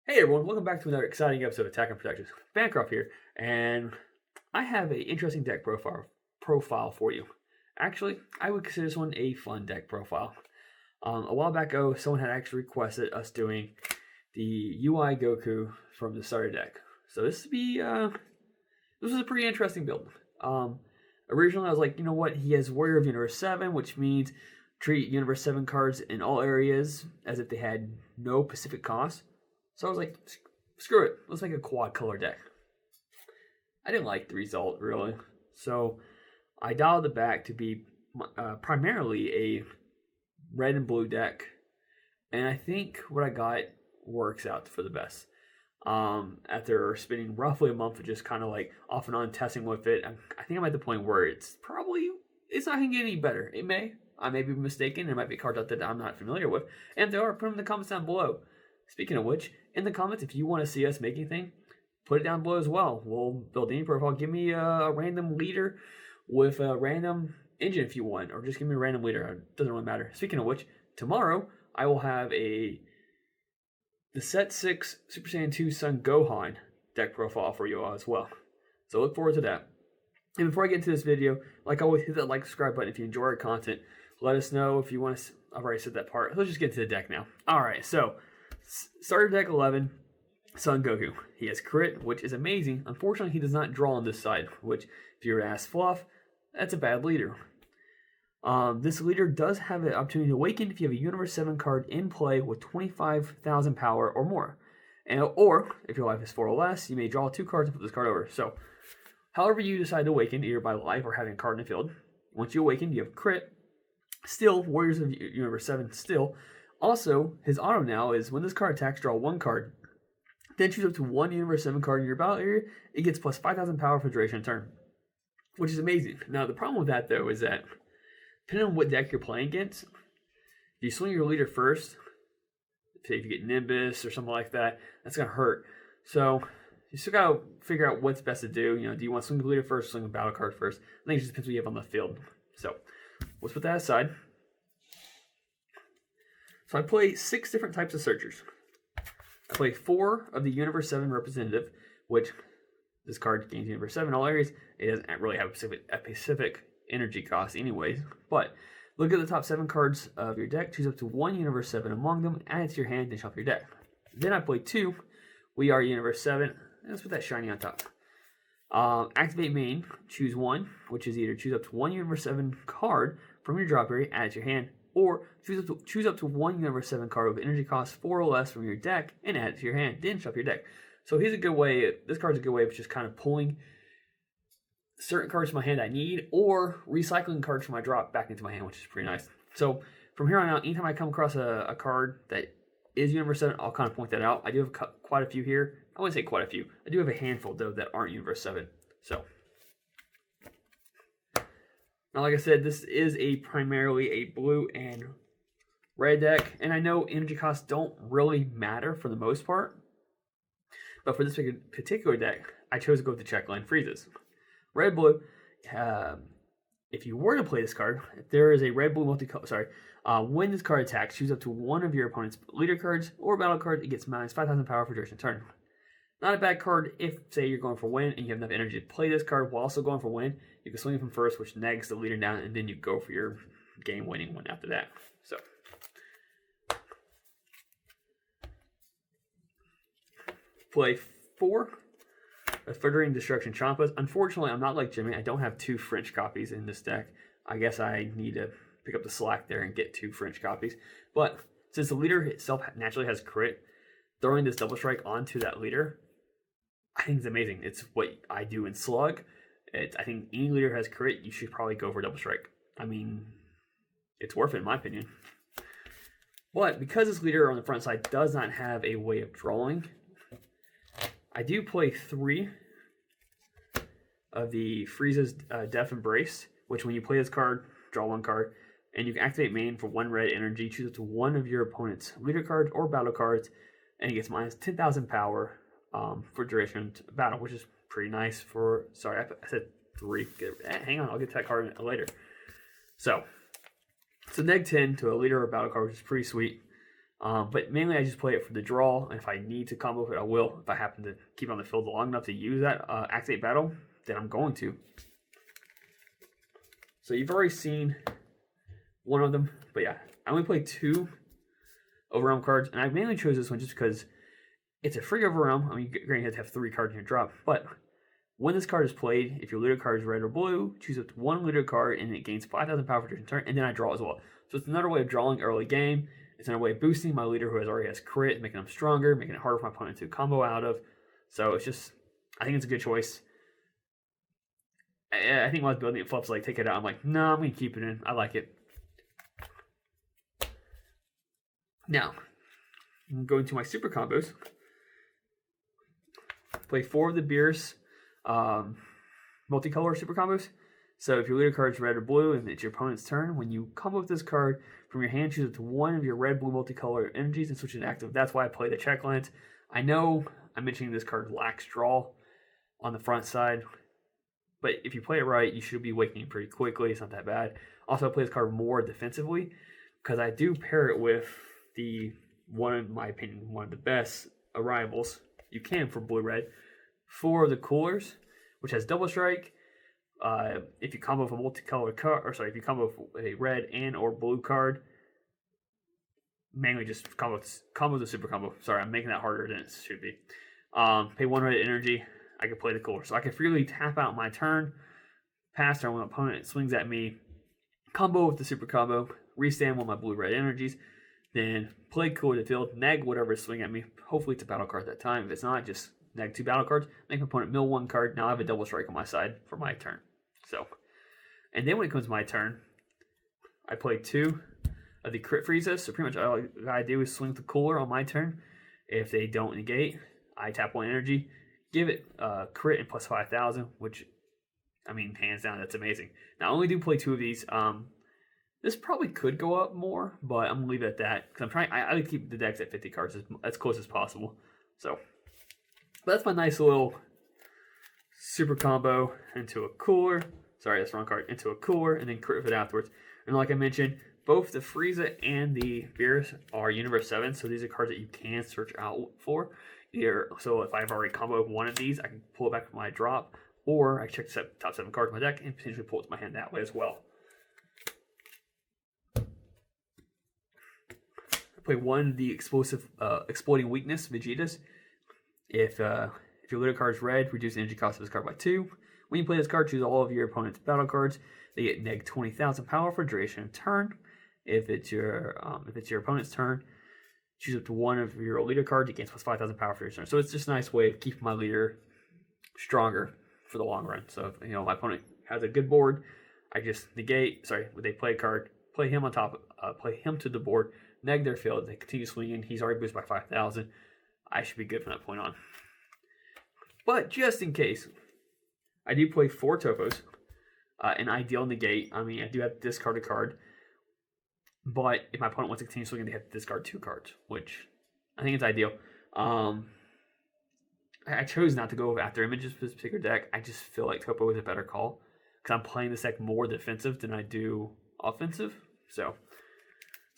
Hey everyone, welcome back to another exciting episode of Attack and Protections. Bancroft here, and I have an interesting deck profile for you. Actually, I would consider this one a fun deck profile. A while back ago, someone had actually requested us doing the UI Goku from the starter deck. So this was a pretty interesting build. Originally I was like, you know what, he has Warrior of Universe 7, which means treat Universe 7 cards in all areas as if they had no specific cost. So I was like, screw it, let's make a quad color deck. I didn't like the result, really. So I dialed it back to be primarily a red and blue deck. And I think what I got works out for the best. After spending roughly a month of just kind of like off and on testing with it, I think I'm at the point where it's not going to get any better. I may be mistaken. There might be cards out there that I'm not familiar with. And if there are, put them in the comments down below. Speaking of which, in the comments, if you want to see us make anything, put it down below as well. We'll build any profile. Give me a random leader with a random engine if you want, or just give me a random leader. It doesn't really matter. Speaking of which, tomorrow I will have the Set 6 Super Saiyan 2 Son Gohan deck profile for you all as well. So look forward to that. And before I get into this video, like always, hit that like, subscribe button if you enjoy our content. Let us know if you want to. I've already said that part. Let's just get to the deck now. All right, so starter deck 11, Son Goku. He has crit, which is amazing. Unfortunately, he does not draw on this side, which, if you were to ask Fluff, that's a bad leader. This leader does have the opportunity to awaken if you have a Universe 7 card in play with 25,000 power or more. Or, if your life is 4 or less, you may draw 2 cards and put this card over. So, however you decide to awaken, either by life or having a card in the field, once you awaken, you have crit. Still, Warriors of Universe 7, still. Also, his auto now is when this card attacks, draw 1 card. Then choose up to 1 Universe 7 card in your battle area. It gets plus 5,000 power for duration of turn, which is amazing. Now, the problem with that, though, is that depending on what deck you're playing against, if you swing your leader first, say if you get Nimbus or something like that, that's going to hurt. So, you still got to figure out what's best to do. You know, do you want to swing the leader first or swing the battle card first? I think it just depends what you have on the field. So, let's put that aside. So I play 6 different types of searchers. I play 4 of the Universe 7 representative, which this card gains Universe 7 in all areas. It doesn't really have a specific energy cost anyways. But look at the top 7 cards of your deck. Choose up to 1 Universe 7 among them. Add it to your hand and shuffle your deck. Then I play 2. We are Universe 7. Let's put that shiny on top. Activate main. Choose 1, which is either choose up to 1 Universe 7 card from your drop area. Add it to your hand. Or choose up to 1 Universe 7 card with energy cost 4 or less from your deck and add it to your hand. Then shuffle your deck. So here's a good way. This card's a good way of just kind of pulling certain cards from my hand I need, or recycling cards from my drop back into my hand, which is pretty nice. So from here on out, anytime I come across a card that is Universe 7, I'll kind of point that out. I do have quite a few here. I wouldn't say quite a few. I do have a handful, though, that aren't Universe 7. So now, like I said, this is primarily a blue and red deck, and I know energy costs don't really matter for the most part, but for this particular deck, I chose to go with the checkline freezes. Red-blue, if you were to play this card, if there is a red-blue multicolor, when this card attacks, choose up to 1 of your opponent's leader cards or battle cards. It gets minus 5,000 power for duration of turn. Not a bad card if, say, you're going for win and you have enough energy to play this card while also going for win. You can swing from first, which negs the leader down, and then you go for your game-winning one after that. So, play 4 Furthering Destruction Champas. Unfortunately, I'm not like Jimmy. I don't have 2 French copies in this deck. I guess I need to pick up the slack there and get 2 French copies. But since the leader itself naturally has crit, throwing this double strike onto that leader, I think it's amazing. It's what I do in Slug. I think any leader has crit, you should probably go for double strike. I mean, it's worth it in my opinion. But because this leader on the front side does not have a way of drawing, I do play 3 of the Frieza's Death Embrace, which when you play this card, draw 1 card, and you can activate main for 1 red energy, choose up to 1 of your opponent's leader cards or battle cards, and it gets minus 10,000 power for duration of battle, which is pretty nice for, sorry, I said 3. Hang on, I'll get to that card later. So, neg 10 to a leader or battle card, which is pretty sweet. But mainly I just play it for the draw, and if I need to combo it, I will. If I happen to keep it on the field long enough to use that Activate Battle, then I'm going to. So you've already seen one of them, but yeah, I only play 2 Overwhelm cards, and I mainly chose this one just because it's a free Overwhelm. I mean, you're going to have 3 cards in your drop, but when this card is played, if your leader card is red or blue, choose up to 1 leader card, and it gains 5,000 power for your turn, and then I draw as well. So it's another way of drawing early game. It's another way of boosting my leader who already has crit, making them stronger, making it harder for my opponent to combo out of. So it's just, I think it's a good choice. I think when I was building it, Fluff's like, take it out. I'm like, no, I'm going to keep it in. I like it. Now, I'm going to my super combos. Play 4 of the Beerus multicolor super combos. So if your leader card is red or blue and it's your opponent's turn, when you combo with this card from your hand, choose it to 1 of your red, blue multicolor energies and switch it to active. That's why I play the check lens. I know I'm mentioning this card lacks draw on the front side, but if you play it right, you should be waking pretty quickly. It's not that bad. Also, I play this card more defensively because I do pair it with in my opinion, one of the best arrivals you can for blue-red. 4 of the Coolers, which has double strike. If you combo with a multicolored card, if you combo with a red and or blue card, mainly just combo the super combo. Sorry, I'm making that harder than it should be. Pay 1 red energy. I can play the Cooler, so I can freely tap out my turn, pass turn when an opponent swings at me, combo with the super combo, restand one of my blue-red energies, then play Cooler to the field, neg whatever is swinging at me. Hopefully it's a battle card at that time. If it's not, just neg 2 battle cards, make my opponent mill 1 card. Now I have a double strike on my side for my turn. So, and then when it comes to my turn, I play 2 of the crit freezes. So pretty much all I do is swing with the Cooler on my turn. If they don't negate, I tap 1 energy, give it crit and plus 5,000, which, I mean, hands down, that's amazing. Now I only do play 2 of these. This probably could go up more, but I'm gonna leave it at that because I'm trying. I like to keep the decks at 50 cards as close as possible. So that's my nice little super combo into a Cooler. Sorry, that's the wrong card. Into a Cooler and then crit with it afterwards. And like I mentioned, both the Frieza and the Beerus are Universe 7, so these are cards that you can search out for. So if I've already comboed one of these, I can pull it back from my drop, or I check the top 7 cards of my deck and potentially pull it to my hand that way as well. Play 1 of the exploding weakness, Vegeta's. If your leader card is red, reduce the energy cost of this card by 2. When you play this card, choose all of your opponent's battle cards. They get neg 20,000 power for duration of turn. If it's your opponent's turn, choose up to 1 of your leader cards. It gains plus 5,000 power for your turn. So it's just a nice way of keeping my leader stronger for the long run. So if my opponent has a good board, I just negate. When they play a card, play him on top. Play him to the board. Neg their field, they continue swinging. He's already boosted by 5,000. I should be good from that point on. But just in case, I do play 4 Topos. An ideal negate. I mean, I do have to discard a card. But if my opponent wants to continue swinging, they have to discard 2 cards, which I think is ideal. I chose not to go after images for this particular deck. I just feel like Topo is a better call because I'm playing this deck more defensive than I do offensive. So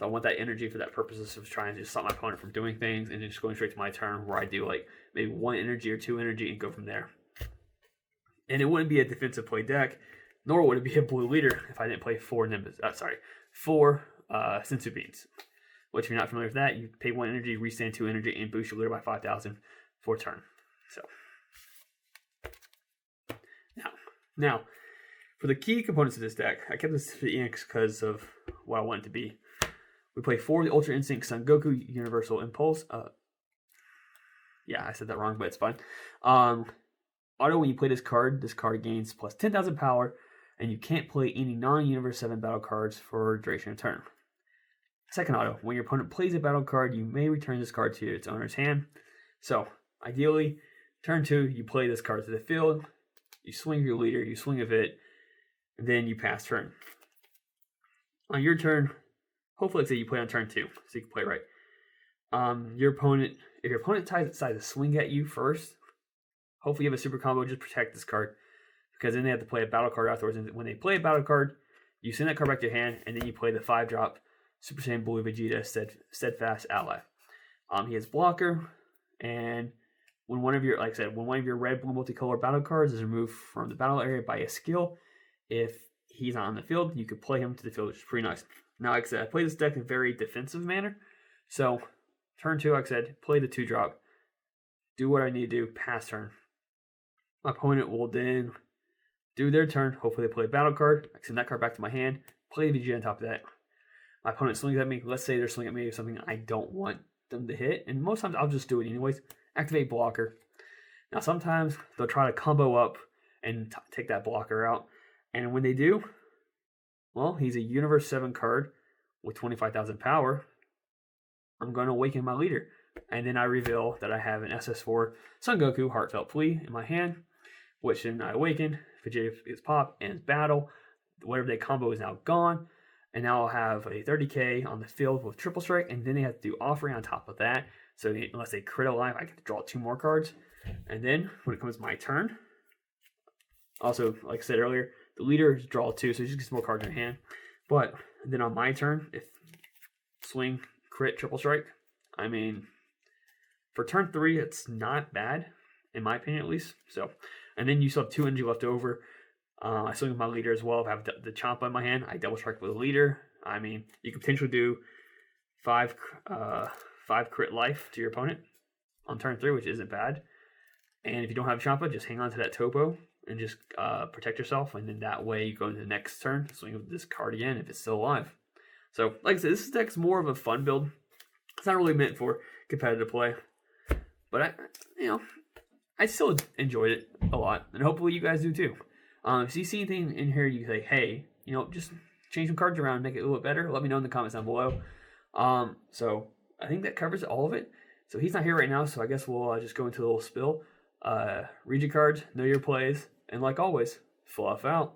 I want that energy for that purposes of trying to just stop my opponent from doing things and just going straight to my turn where I do like maybe 1 energy or 2 energy and go from there. And it wouldn't be a defensive play deck, nor would it be a blue leader if I didn't play 4 Sensu Beans. Which, if you're not familiar with that, you pay 1 energy, restand 2 energy, and boost your leader by 5,000 for a turn. So now for the key components of this deck, I kept this to the end because of what I want it to be. We play 4 of the Ultra Instinct Son Goku Universal Impulse. Yeah, I said that wrong, but it's fine. Auto, when you play this card gains plus 10,000 power, and you can't play any non-Universe 7 battle cards for duration of turn. Second auto, when your opponent plays a battle card, you may return this card to its owner's hand. So, ideally, turn 2, you play this card to the field, you swing your leader, you swing of it, and then you pass turn. On your turn, hopefully, let's say you play on turn 2, so you can play right. If your opponent decides to swing at you first, hopefully you have a super combo, just protect this card. Because then they have to play a battle card afterwards. And when they play a battle card, you send that card back to your hand, and then you play the 5-drop Super Saiyan Blue Vegeta Steadfast Ally. He has blocker, and when one of your, like I said, when one of your red blue multicolor battle cards is removed from the battle area by a skill, if he's not on the field, you could play him to the field, which is pretty nice. Now, like I said, I play this deck in a very defensive manner. So, turn 2, like I said, play the 2-drop. Do what I need to do, pass turn. My opponent will then do their turn. Hopefully they play a battle card. I send that card back to my hand. Play the VG on top of that. My opponent swings at me. Let's say they're swinging at me with something I don't want them to hit. And most times I'll just do it anyways. Activate blocker. Now sometimes they'll try to combo up and take that blocker out. And when they do, well, he's a Universe 7 card with 25,000 power. I'm going to awaken my leader. And then I reveal that I have an SS4 Son Goku Heartfelt Plea in my hand, which then I awaken. Vegeta is pop, ends battle. Whatever they combo is now gone. And now I'll have a 30k on the field with Triple Strike, and then they have to do Offering on top of that. So unless they crit alive, I get to draw 2 more cards. And then when it comes my turn, also, like I said earlier, the leader is draw 2, so he just gets more cards in hand. But then on my turn, if swing, crit, Triple Strike, I mean, for turn 3, it's not bad, in my opinion at least. So, and then you still have 2 energy left over. I swing with my leader as well. If I have the Champa in my hand, I double strike with the leader. I mean, you can potentially do 5 crit life to your opponent on turn 3, which isn't bad. And if you don't have Champa, just hang on to that Topo and just protect yourself. And then that way you go into the next turn, swing with this card again if it's still alive. So, like I said, this deck's more of a fun build. It's not really meant for competitive play. But, I still enjoyed it a lot. And hopefully you guys do too. If you see anything in here, you say, hey, just change some cards around, make it a little bit better. Let me know in the comments down below. So I think that covers all of it. So he's not here right now, so I guess we'll just go into a little spill. Read your cards, know your plays, and like always, fluff out.